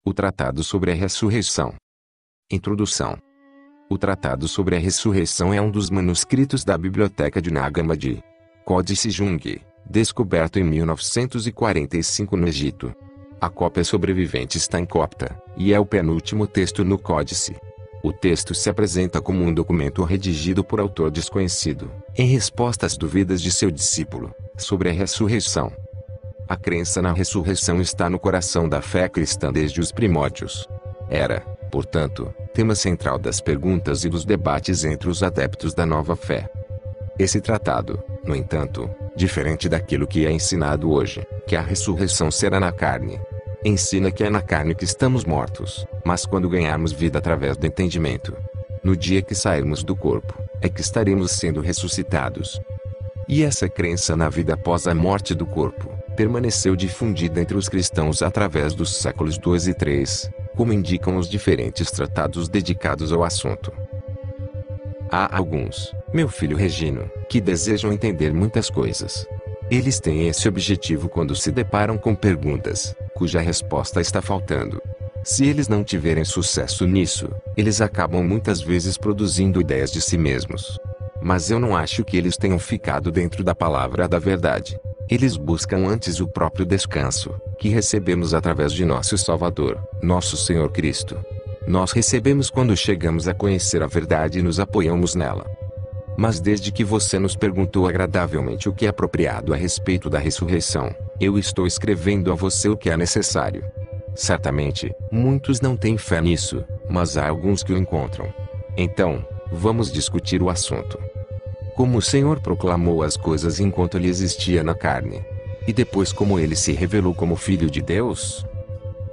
O Tratado sobre a Ressurreição. Introdução. O Tratado sobre a Ressurreição é um dos manuscritos da Biblioteca de Nag Hammadi. Códice Jung, descoberto em 1945 no Egito. A cópia sobrevivente está em copta, e é o penúltimo texto no códice. O texto se apresenta como um documento redigido por autor desconhecido, em resposta às dúvidas de seu discípulo, sobre a ressurreição. A crença na ressurreição está no coração da fé cristã desde os primórdios. Era, portanto, tema central das perguntas e dos debates entre os adeptos da nova fé. Esse tratado, no entanto, diferente daquilo que é ensinado hoje, que a ressurreição será na carne, ensina que é na carne que estamos mortos, mas quando ganharmos vida através do entendimento, no dia que sairmos do corpo, é que estaremos sendo ressuscitados. E essa crença na vida após a morte do corpo permaneceu difundida entre os cristãos através dos séculos II e III, como indicam os diferentes tratados dedicados ao assunto. Há alguns, meu filho Regino, que desejam entender muitas coisas. Eles têm esse objetivo quando se deparam com perguntas, cuja resposta está faltando. Se eles não tiverem sucesso nisso, eles acabam muitas vezes produzindo ideias de si mesmos. Mas eu não acho que eles tenham ficado dentro da palavra da verdade. Eles buscam antes o próprio descanso, que recebemos através de nosso Salvador, nosso Senhor Cristo. Nós recebemos quando chegamos a conhecer a verdade e nos apoiamos nela. Mas desde que você nos perguntou agradavelmente o que é apropriado a respeito da ressurreição, eu estou escrevendo a você o que é necessário. Certamente, muitos não têm fé nisso, mas há alguns que o encontram. Então, vamos discutir o assunto. Como o Senhor proclamou as coisas enquanto ele existia na carne, e depois como ele se revelou como Filho de Deus,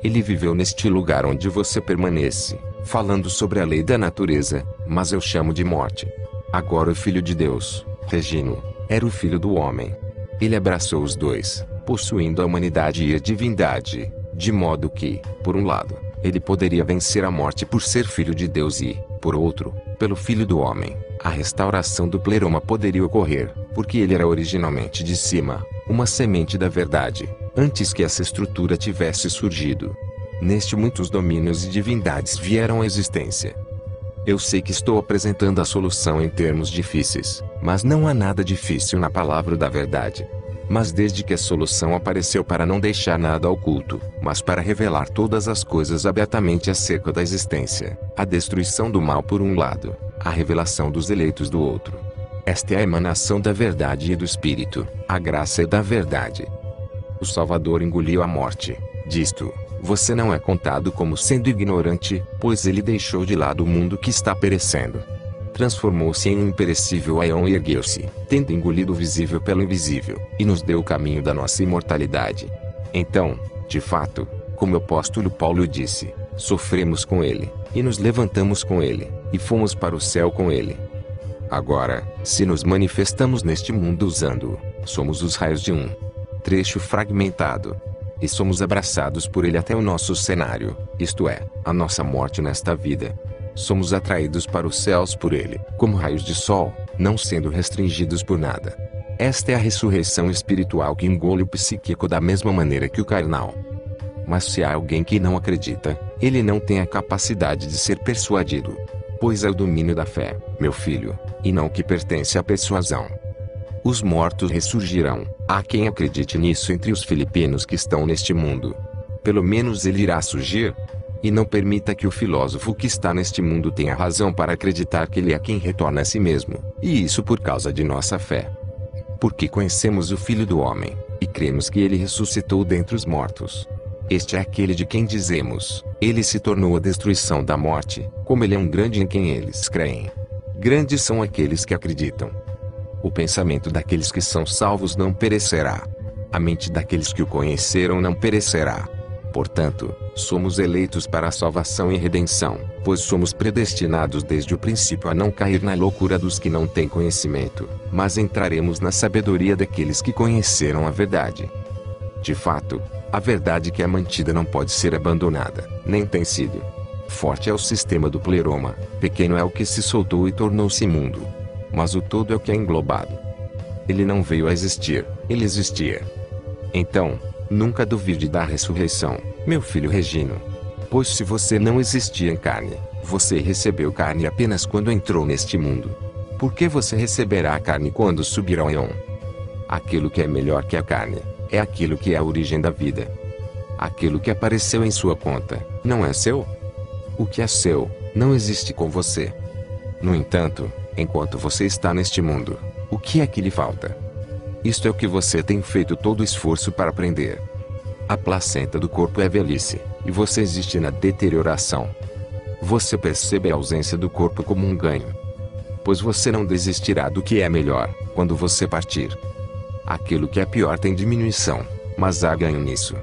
ele viveu neste lugar onde você permanece, falando sobre a lei da natureza, mas eu chamo de morte. Agora o Filho de Deus, Regino, era o Filho do homem. Ele abraçou os dois, possuindo a humanidade e a divindade, de modo que, por um lado, ele poderia vencer a morte por ser Filho de Deus e, por outro, pelo Filho do homem, a restauração do pleroma poderia ocorrer, porque ele era originalmente de cima, uma semente da verdade, antes que essa estrutura tivesse surgido. Neste muitos domínios e divindades vieram à existência. Eu sei que estou apresentando a solução em termos difíceis, mas não há nada difícil na palavra da verdade. Mas desde que a solução apareceu para não deixar nada oculto, mas para revelar todas as coisas abertamente acerca da existência, a destruição do mal por um lado, a revelação dos eleitos do outro. Esta é a emanação da verdade e do Espírito, a graça e da verdade. O Salvador engoliu a morte. Disto, você não é contado como sendo ignorante, pois ele deixou de lado o mundo que está perecendo. Transformou-se em um imperecível aion e ergueu-se, tendo engolido o visível pelo invisível, e nos deu o caminho da nossa imortalidade. Então, de fato, como o apóstolo Paulo disse, sofremos com ele, e nos levantamos com ele, e fomos para o céu com ele. Agora, se nos manifestamos neste mundo usando-o, somos os raios de um trecho fragmentado, e somos abraçados por ele até o nosso cenário, isto é, a nossa morte nesta vida. Somos atraídos para os céus por ele, como raios de sol, não sendo restringidos por nada. Esta é a ressurreição espiritual que engole o psíquico da mesma maneira que o carnal. Mas se há alguém que não acredita, ele não tem a capacidade de ser persuadido. Pois é o domínio da fé, meu filho, e não o que pertence à persuasão. Os mortos ressurgirão. Há quem acredite nisso entre os filipinos que estão neste mundo. Pelo menos ele irá surgir. E não permita que o filósofo que está neste mundo tenha razão para acreditar que ele é quem retorna a si mesmo, e isso por causa de nossa fé. Porque conhecemos o Filho do Homem, e cremos que ele ressuscitou dentre os mortos. Este é aquele de quem dizemos, ele se tornou a destruição da morte, como ele é um grande em quem eles creem. Grandes são aqueles que acreditam. O pensamento daqueles que são salvos não perecerá. A mente daqueles que o conheceram não perecerá. Portanto, somos eleitos para a salvação e redenção, pois somos predestinados desde o princípio a não cair na loucura dos que não têm conhecimento, mas entraremos na sabedoria daqueles que conheceram a verdade. De fato, a verdade que é mantida não pode ser abandonada, nem tem sido. Forte é o sistema do pleroma, pequeno é o que se soltou e tornou-se imundo. Mas o todo é o que é englobado. Ele não veio a existir, ele existia. Então, nunca duvide da ressurreição, meu filho Regino. Pois se você não existia em carne, você recebeu carne apenas quando entrou neste mundo. Por que você receberá a carne quando subir ao Éon? Aquilo que é melhor que a carne, é aquilo que é a origem da vida. Aquilo que apareceu em sua conta, não é seu? O que é seu, não existe com você. No entanto, enquanto você está neste mundo, o que é que lhe falta? Isto é o que você tem feito todo o esforço para aprender. A placenta do corpo é velhice, e você existe na deterioração. Você percebe a ausência do corpo como um ganho. Pois você não desistirá do que é melhor, quando você partir. Aquilo que é pior tem diminuição, mas há ganho nisso.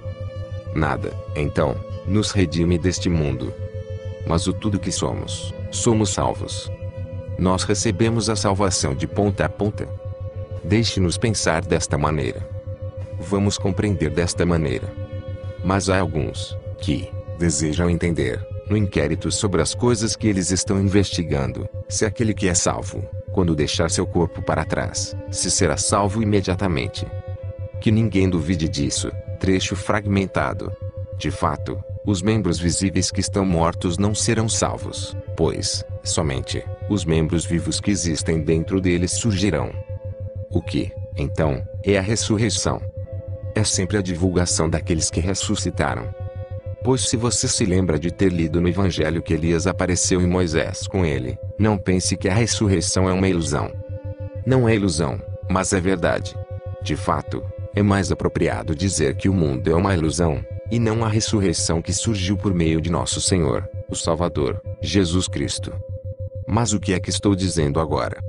Nada, então, nos redime deste mundo. Mas o tudo que somos, somos salvos. Nós recebemos a salvação de ponta a ponta. Deixe-nos pensar desta maneira. Vamos compreender desta maneira. Mas há alguns que desejam entender, no inquérito sobre as coisas que eles estão investigando, se aquele que é salvo, quando deixar seu corpo para trás, se será salvo imediatamente. Que ninguém duvide disso. Trecho fragmentado. De fato, os membros visíveis que estão mortos não serão salvos, pois, somente, os membros vivos que existem dentro deles surgirão. O que, então, é a ressurreição? É sempre a divulgação daqueles que ressuscitaram. Pois se você se lembra de ter lido no Evangelho que Elias apareceu em Moisés com ele, não pense que a ressurreição é uma ilusão. Não é ilusão, mas é verdade. De fato, é mais apropriado dizer que o mundo é uma ilusão, e não a ressurreição que surgiu por meio de nosso Senhor, o Salvador, Jesus Cristo. Mas o que é que estou dizendo agora?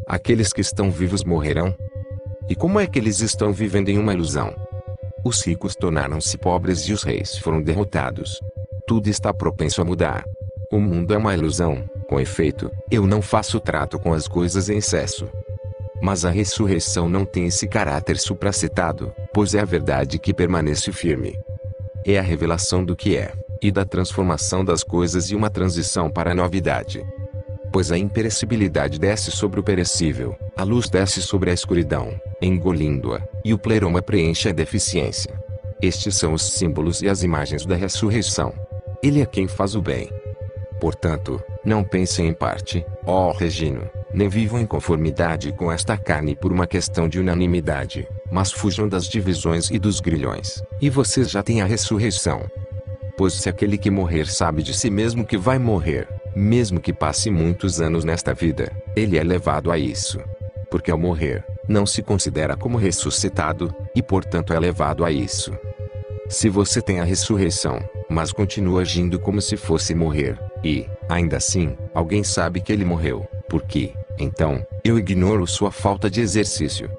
Aqueles que estão vivos morrerão? E como é que eles estão vivendo em uma ilusão? Os ricos tornaram-se pobres e os reis foram derrotados. Tudo está propenso a mudar. O mundo é uma ilusão, com efeito, eu não faço trato com as coisas em excesso. Mas a ressurreição não tem esse caráter supracitado, pois é a verdade que permanece firme. É a revelação do que é, e da transformação das coisas e uma transição para a novidade. Pois a imperecibilidade desce sobre o perecível, a luz desce sobre a escuridão, engolindo-a, e o pleroma preenche a deficiência. Estes são os símbolos e as imagens da ressurreição. Ele é quem faz o bem. Portanto, não pensem em parte, ó Regino, nem vivam em conformidade com esta carne por uma questão de unanimidade, mas fujam das divisões e dos grilhões, e vocês já têm a ressurreição. Pois se aquele que morrer sabe de si mesmo que vai morrer, mesmo que passe muitos anos nesta vida, ele é levado a isso. Porque ao morrer, não se considera como ressuscitado, e portanto é levado a isso. Se você tem a ressurreição, mas continua agindo como se fosse morrer, e, ainda assim, alguém sabe que ele morreu, por quê? Então, eu ignoro sua falta de exercício.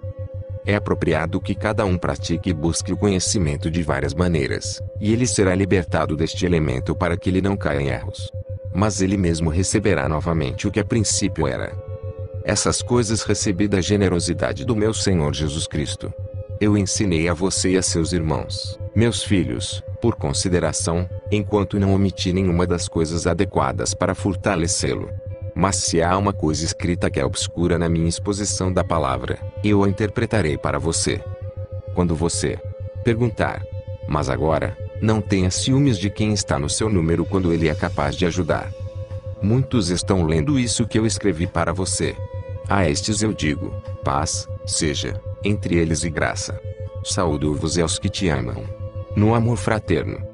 É apropriado que cada um pratique e busque o conhecimento de várias maneiras, e ele será libertado deste elemento para que ele não caia em erros. Mas ele mesmo receberá novamente o que a princípio era. Essas coisas recebi da generosidade do meu Senhor Jesus Cristo. Eu ensinei a você e a seus irmãos, meus filhos, por consideração, enquanto não omiti nenhuma das coisas adequadas para fortalecê-lo. Mas se há uma coisa escrita que é obscura na minha exposição da palavra, eu a interpretarei para você. Quando você perguntar, mas agora, não tenha ciúmes de quem está no seu número quando ele é capaz de ajudar. Muitos estão lendo isso que eu escrevi para você. A estes eu digo, paz, seja, entre eles e graça. Saúdo-vos e aos que te amam. No amor fraterno.